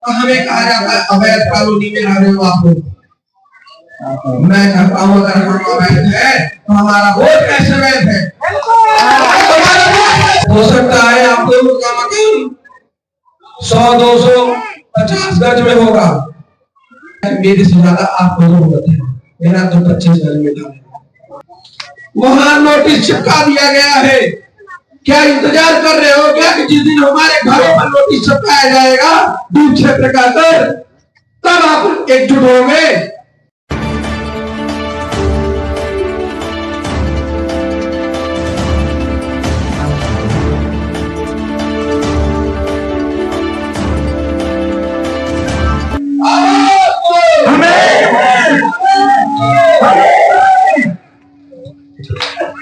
तो हमें कहा जाता है अवैध कॉलोनी में रह रहे हो आप लोग। मैं कहता हूँ अगर हम अवैध है तो हमारा वोट कैसे वैध है? हो सकता है आप लोगों का मकान 100, 200, 50 गज में होगा, मेरे से ज्यादा आप लोगों को है, मेरा तो 25 गज में था। वहां नोटिस चिपका दिया गया है। क्या इंतजार कर रहे हो क्या कि जिस दिन हमारे घरों पर नोटिस चिपकाया जाएगा दूर क्षेत्र का तब आप एकजुट होंगे?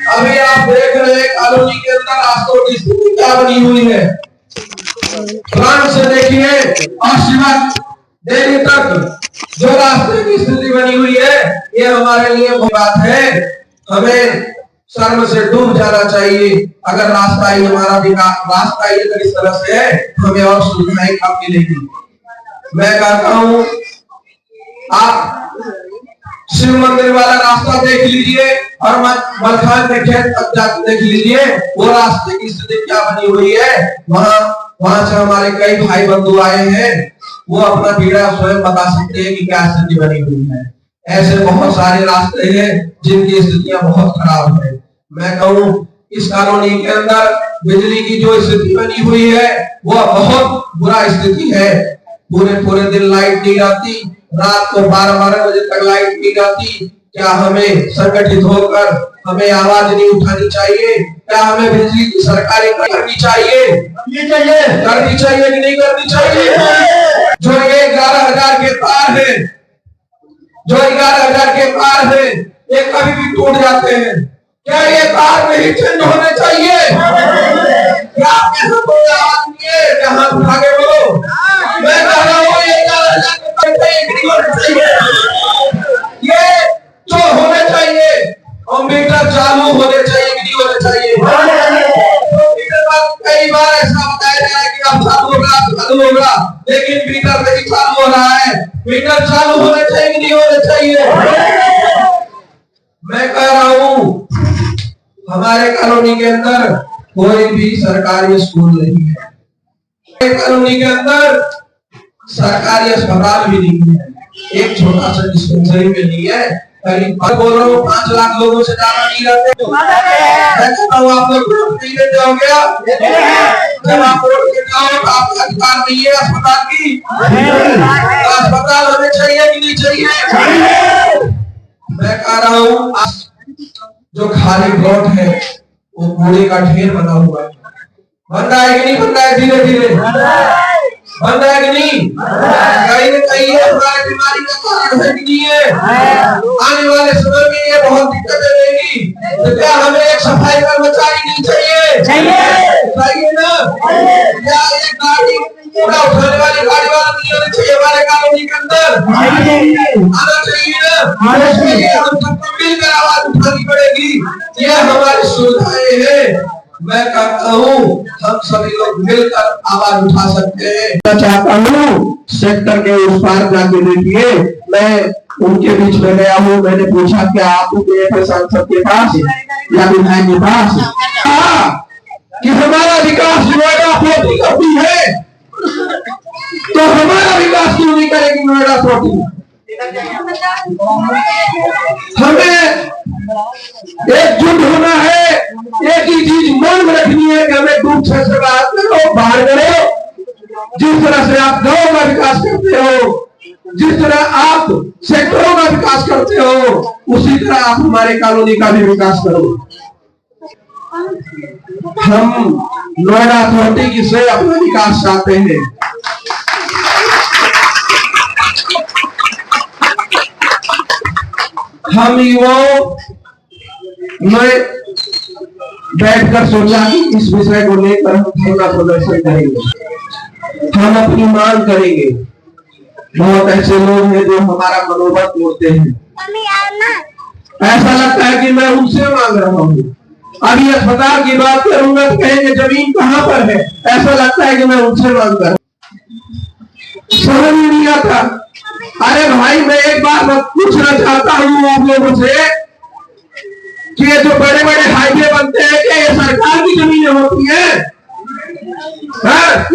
अभी आप देख रहे हैं कॉलोनी के अंदर रास्तों की स्थिति क्या बनी हुई है। फ्रंट से देखिए और शिवक डेली तक जो रास्ते की स्थिति बनी हुई है, ये हमारे लिए बहुत बात है। हमें शर्म से डूब जाना चाहिए। अगर रास्ता ही हमारा रास्ता ही अगर इस तरह से है, हमें और सुविधाएं कब मिलेगी? मैं कहता हूँ आप शिव मंदिर वाला रास्ता देख लीजिए और मलखान के खेत तक जाकर देख लीजिए वो रास्ते की स्थिति क्या बनी हुई है। वहां से हमारे कई भाई बंधु आए हैं, वो अपना पीड़ा स्वयं बता सकते हैं कि क्या स्थिति बनी हुई है। ऐसे बहुत सारे रास्ते हैं जिनकी स्थितियां बहुत खराब है। मैं कहूँ इस कॉलोनी के अंदर बिजली की जो स्थिति बनी हुई है वो बहुत बुरा स्थिति है। पूरे दिन लाइट नहीं आती, रात को 12-12 बजे तक लाइट नहीं आती। क्या हमें संगठित होकर हमें आवाज नहीं उठानी चाहिए? क्या हमें बिजली की सरकारी करनी चाहिए? करनी चाहिए कि नहीं करनी चाहिए? जो ये 11,000 के तार है, जो 11,000 के तार है, ये कभी भी टूट जाते हैं। क्या ये तार नहीं चेंज होने चाहिए? क्या आप यहाँ कोई आवाज नहीं है? यहाँ उठा के बोलो। मैं कह रहा हूँ ये 11,000 ये जो होने चाहिए और मीटर चालू होने चाहिए कि नहीं होने चाहिए? कई बार ऐसा बताया जा रहा है कि अब चालू होगा, लेकिन मीटर नहीं चालू हो रहा है। मीटर चालू होने चाहिए कि नहीं होने चाहिए? मैं कह रहा हूँ हमारे कॉलोनी के अंदर कोई भी सरकारी स्कूल नहीं है। कॉलोनी के अंदर सरकारी अस्पताल भी नहीं है। एक छोटा सा डिस्पेंसरी में नहीं है। करीब बोल रहा हूँ 5 लाख लोगों से ज्यादा नहीं रहते। मैं कहता हूँ आप लोग वोट नहीं देते हो गया? जब आप वोट देते हो तो आपका अधिकार नहीं है अस्पताल की? अस्पताल होने चाहिए कि नहीं चाहिए? मैं कह रहा हूँ जो खाली प्लॉट है वो कूड़े का ढेर बना हुआ है। बन रहा है कि नहीं बन रहा है? धीरे धीरे बन रहा है कि नहीं? कहीं न कहीं हमारे बीमारी का कारण है कि नहीं है? आने वाले समय में ये बहुत दिक्कत देगी। तो क्या हमें एक सफाई कर्मचारी नहीं चाहिए? चाहिए ना? क्या एक गाड़ी कूड़ा उठाने वाली गाड़ी वाला नहीं होना चाहिए हमारे कॉलोनी के अंदर? आना चाहिए ना? हम सबको मिलकर आवाज उठानी पड़ेगी। ये हमारी सुविधाएं हैं। मैं कहता हूँ हम सभी लोग मिलकर आवाज उठा सकते हैं। मैं चाहता हूँ सेक्टर के उस पार जाके देखिए, मैं उनके बीच में गया हूँ। मैंने पूछा क्या आप गए सांसद के पास या विधायक के पास? कि हमारा विकास नोएडा अथॉरिटी करती है, तो हमारा विकास क्यों नहीं करेगी नोएडा अथॉरिटी? हमें एकजुट होना है। एक ही चीज मन में रखनी है कि हमें दूर से बात करो, बाहर करो। जिस तरह से आप गांव का विकास करते हो, जिस तरह आप सेक्टरों का विकास करते हो, उसी तरह आप हमारे कॉलोनी का भी विकास करो। हम नोएडा अथॉरिटी से अपना विकास चाहते हैं। हम युवाओं ने बैठकर सोचा कि इस विषय को लेकर हम धरना प्रदर्शन करेंगे, हम अपनी मांग करेंगे। बहुत ऐसे लोग हैं जो हमारा मनोबल तोड़ते हैं। ऐसा लगता है कि मैं उनसे मांग रहा हूँ। अभी अस्पताल की बात करूंगा तो कहेंगे जमीन कहाँ पर है? ऐसा लगता है कि मैं उनसे मांग कर समझ में नहीं आता। अरे भाई मैं एक बार पूछना चाहता हूँ आप लोगों से कि ये जो बड़े बड़े हाईवे बनते हैं क्या ये सरकार की जमीनें होती है?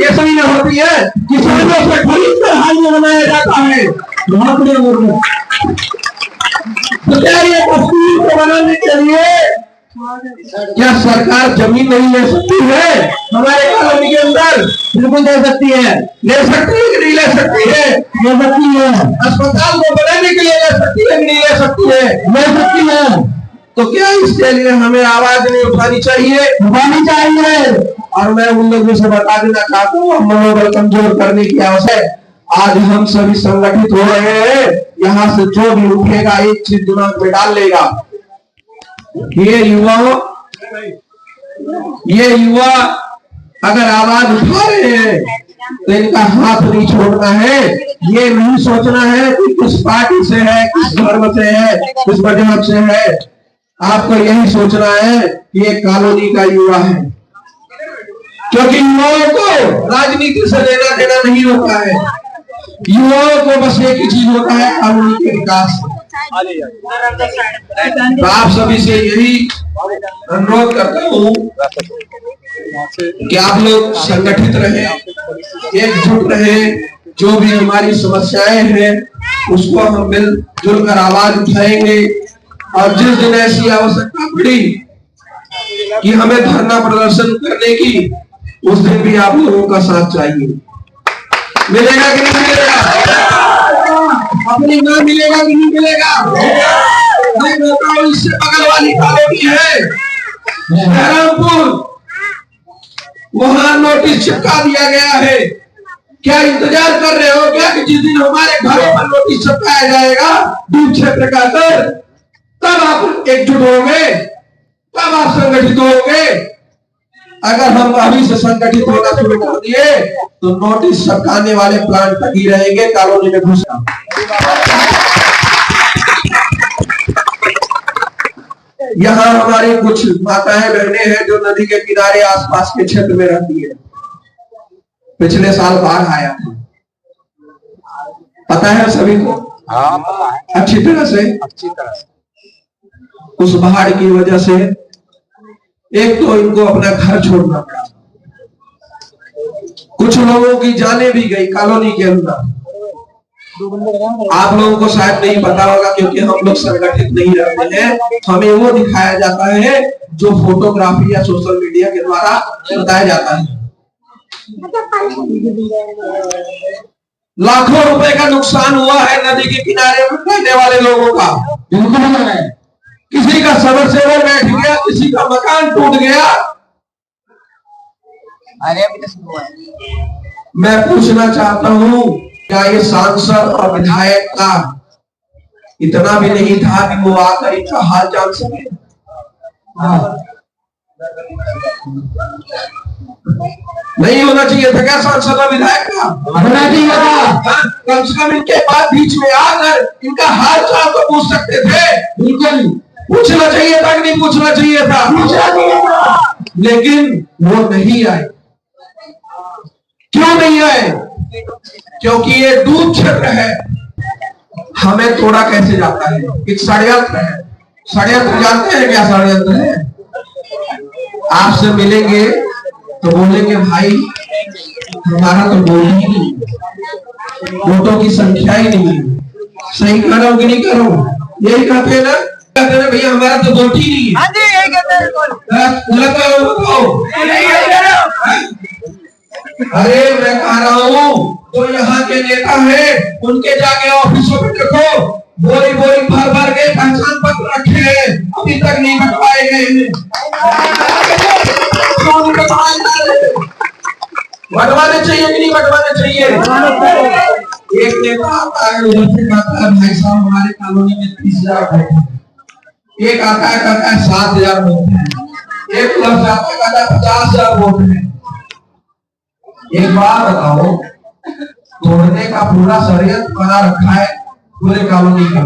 ये जमीनें होती है किसानों से खरीद कर हाईवे बनाया जाता है। तो क्या ये कश्मीर को बनाने के लिए क्या सरकार जमीन नहीं ले सकती है? हमारे कॉलोनी के अंदर बिल्कुल दे सकती है। ले सकती है कि नहीं ले सकती है? ले सकती है। अस्पताल को बनाने के लिए ले सकती है कि नहीं ले सकती है? ले सकती है। तो क्या इसके लिए हमें आवाज नहीं उठानी चाहिए? उठानी चाहिए। और मैं उन लोगों से बता देना चाहता हूँ मनोबल कमजोर करने की आवश्यकता। आज हम सभी संगठित हो रहे हैं। यहाँ से जो भी उठेगा एक चीज दिमाग में डाल लेगा, ये युवा अगर आवाज उठा रहे हैं तो इनका हाथ नहीं छोड़ना है। ये नहीं सोचना है कि किस पार्टी से है, किस धर्म से है, किस मजहब से है। आपको यही सोचना है कि ये कॉलोनी का युवा है, क्योंकि युवाओं को राजनीति से लेना देना नहीं होता है। युवाओं को बस एक ही चीज होता है, कॉलोनी के विकास। तो आप सभी से यही अनुरोध करता हूँ कि आप लोग संगठित रहे, एकजुट रहे। जो भी हमारी समस्याएं हैं उसको हम मिलजुल कर आवाज उठाएंगे। और जिस दिन ऐसी आवश्यकता पड़ी कि हमें धरना प्रदर्शन करने की, उस दिन भी आप लोगों का साथ चाहिए। मिलेगा कि नहीं मिलेगा? अपनी मां मिलेगा कि नहीं मिलेगा? मैं कहता हूं इससे बगल वाली कॉलोनी है बहरमपुर, वहां नोटिस चिपका दिया गया है। क्या इंतजार कर रहे हो क्या कि जिस दिन हमारे घरों पर नोटिस चिपकाया जाएगा दूर क्षेत्र का कर, तब आप एकजुट होंगे, तब आप संगठित होंगे। अगर हम अभी से संगठित होना शुरू कर दिए तो नोटिस चिपकाने वाले प्लांट तक ही रहेंगे, कॉलोनी में घुसना। यहाँ हमारी कुछ माताएं बहनें हैं जो नदी के किनारे आसपास के क्षेत्र में रहती है। पिछले साल बाढ़ आया था, पता है सभी को? हाँ, पता है। अच्छी तरह से। उस बाढ़ की वजह से एक तो इनको अपना घर छोड़ना पड़ा, कुछ लोगों की जानें भी गई कॉलोनी के अंदर। आप लोगों को शायद नहीं पता होगा क्योंकि हम लोग संगठित नहीं रहते हैं। हमें वो दिखाया जाता है जो फोटोग्राफी या सोशल मीडिया के द्वारा बताया जाता है। लाखों रुपए का नुकसान हुआ है नदी के किनारे रहने वाले लोगों का। बिल्कुल है। किसी का सबरसेवर बैठ गया, किसी का मकान टूट गया। मैं पूछना चाहता हूँ क्या ये सांसद और विधायक का इतना भी नहीं था कि वो आकर इनका हाल जान सके? नहीं होना चाहिए था क्या सांसद और विधायक का? होना चाहिए था। कम से कम इनके बाद बीच में आकर इनका हाल चाल तो पूछ सकते थे। बिल्कुल पूछना चाहिए था कि नहीं पूछना चाहिए था? पूछना चाहिए था। लेकिन वो नहीं आए। क्यों नहीं आए? क्योंकि ये दूर क्षेत्र है, हमें तोड़ा कैसे जाता है? एक षड्यंत्र है। षड्यंत्र जानते हैं क्या षड्यंत्र है? आपसे मिलेंगे तो बोलेंगे भाई हमारा तो वोट ही नहीं, वोटों की संख्या ही नहीं है। सही करो कि नहीं करो? यही कहते हैं ना, कहते हैं भैया हमारा तो वोट ही नहीं है। अरे मैं कह रहा हूँ जो यहाँ के नेता हैं उनके जाके ऑफिसों में देखो, बोरी बोरी भर भर के पहचान पत्र रखे हैं, अभी तक नहीं बंटवाए गए हैं। बंटवाने चाहिए कि नहीं बंटवाने चाहिए? एक नेता आता है उधर से कहता है भाई साहब हमारे कॉलोनी में 30,000 वोट है। एक आता है कहता है 7,000 वोट है। एक प्लस आता है कहता है 50,000 वोट है। एक बात बताओ, तोड़ने का पूरा षड्यंत्र बना रखा है पूरे कॉलोनी का।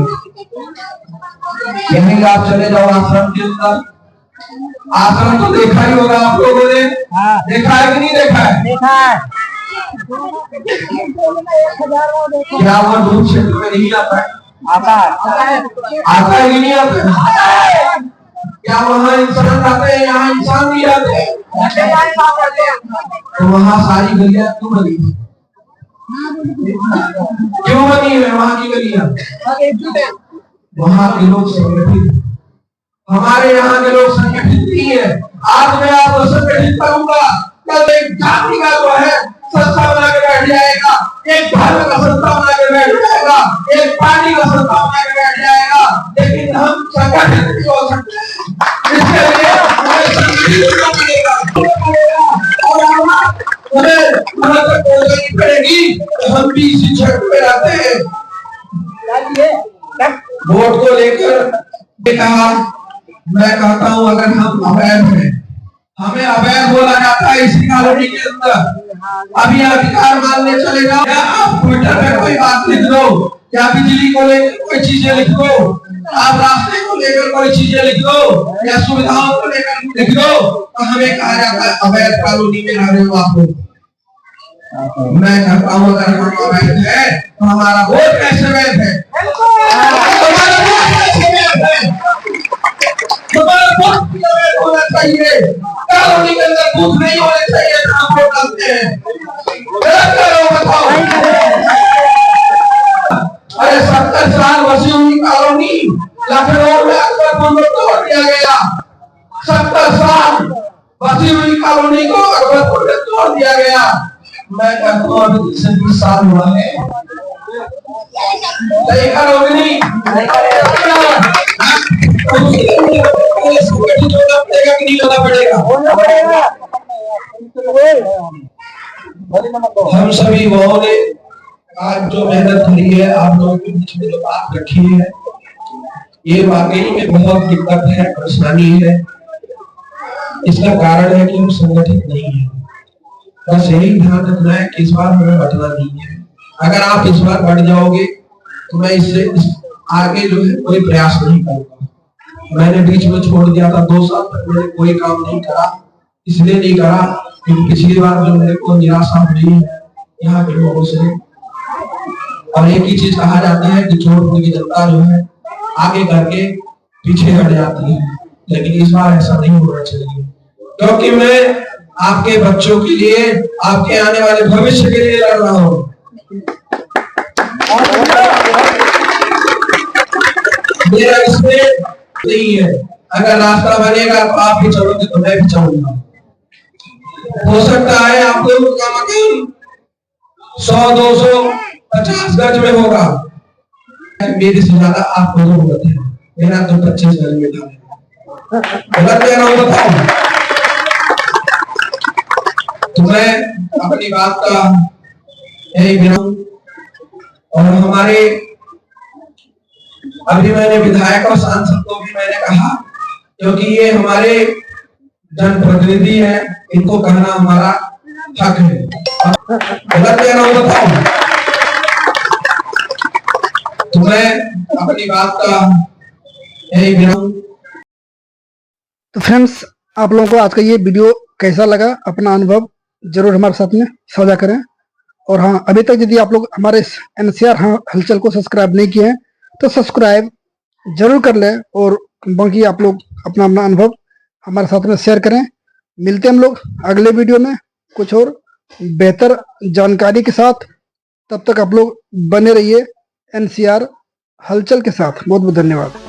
कहीं आप चले जाओ आश्रम के अंदर, आश्रम तो देखा ही होगा आप लोगों ने। देखा है कि नहीं देखा है? देखा है। क्या वो दूर क्षेत्र में नहीं आता है? आता है कि नहीं आता है? क्या वहाँ इंसान आते हैं, यहाँ इंसान नहीं आते? तो वहाँ सारी गलियां क्यों बनी? क्यों बनी है वहाँ की गलियां? वहाँ के लोग संगठित, हमारे यहाँ के लोग संगठित नहीं है। आज मैं आपको संगठित करूंगा, कल एक जाति का जो है संस्था बना के बैठ जाएगा, एक धर्म का संस्था बना के बैठ जाएगा, एक पार्टी का संस्था बना के बैठ जाएगा, लेकिन हम संगठित नहीं हो सकते। इसके लिए हमें संगठित होना पड़ेगा और हमें कोशिश पड़ेगी। हम भी इसी क्षेत्र में रहते हैं। वोट को लेकर कहा, मैं कहता हूं अगर हम अवैध हैं, हमें अवैध बोला जाता है इसी कॉलोनी के अंदर। अभी अधिकार मानने चले जाओ, या आप ट्विटर पे कोई बात लिख दो, या बिजली को लेकर कोई चीजें लिख दो, आप रास्ते को लेकर कोई चीजें लिख दो, या सुविधाओं को लेकर लिख दो, तो हमें कहा जाता है अवैध कॉलोनी में रह रहे हो आप लोग। मैं कहता हूँ अगर हम अवैध है तो हमारा वोट कैसे वैध है? होना चाहिए, कॉलोनी के अंदर बूथ नहीं होने चाहिए जहाँ वोट डालते हैं। बताओ, अरे 70 साल बसी हुई कॉलोनी लखनऊ में अकबरपुर में तोड़ दिया गया। 70 साल बसी हुई कॉलोनी को अकबरपुर में तोड़ दिया गया। मैं कहता हूँ अभी 20 साल हुआ है, सही करोगे नहीं? हम सभी युवाओं ने आज जो मेहनत करी है, आप लोगों के बीच में जो बात रखी है, ये वाकई में बहुत दिक्कत है, परेशानी है। इसका कारण है कि हम संगठित नहीं है। बस यही ध्यान रखना है कि इस बार हमें बटना नहीं है। अगर आप इस बार बढ़ जाओगे तो मैं इससे आगे जो है कोई प्रयास नहीं करूंगा। मैंने बीच में छोड़ दिया था, 2 साल तक मैंने कोई काम नहीं करा। इसलिए नहीं करा क्योंकि पिछली बार जो मेरे को निराशा हुई है यहाँ के लोगों से। और एक ही चीज कहा जाता है कि चोर की जनता जो है आगे करके पीछे हट जाती है, लेकिन इस बार ऐसा नहीं होना चाहिए, क्योंकि मैं आपके बच्चों के लिए, आपके आने वाले भविष्य के लिए लड़ रहा हूँ। मेरा इसमें नहीं है, अगर रास्ता बनेगा तो आप भी चलोगे तो मैं भी चलूंगा। हो सकता है आप लोगों का मकान 100, 200, 50 गज में होगा, मेरे से ज्यादा आप लोगों को है। मेरा तो 25 गज में था। गलत कह रहा हूँ बताओ? तो मैं अपनी बात का यही विराम, और हमारे अभी मैंने विधायक और सांसद को भी मैंने कहा, क्योंकि ये हमारे जनप्रतिनिधि है, इनको कहना हमारा हक है। गलत कह रहा हूँ बताओ? तो मैं अपनी बात का यही विराम। तो फ्रेंड्स, आप लोगों को आज का ये वीडियो कैसा लगा, अपना अनुभव जरूर हमारे साथ में साझा करें। और हाँ, अभी तक यदि आप लोग हमारे NCR हलचल को सब्सक्राइब नहीं किए हैं तो सब्सक्राइब जरूर कर लें, और बाकी आप लोग अपना अपना अनुभव हमारे साथ में शेयर करें। मिलते हैं हम लोग अगले वीडियो में कुछ और बेहतर जानकारी के साथ। तब तक आप लोग बने रहिए NCR हलचल के साथ। बहुत बहुत धन्यवाद।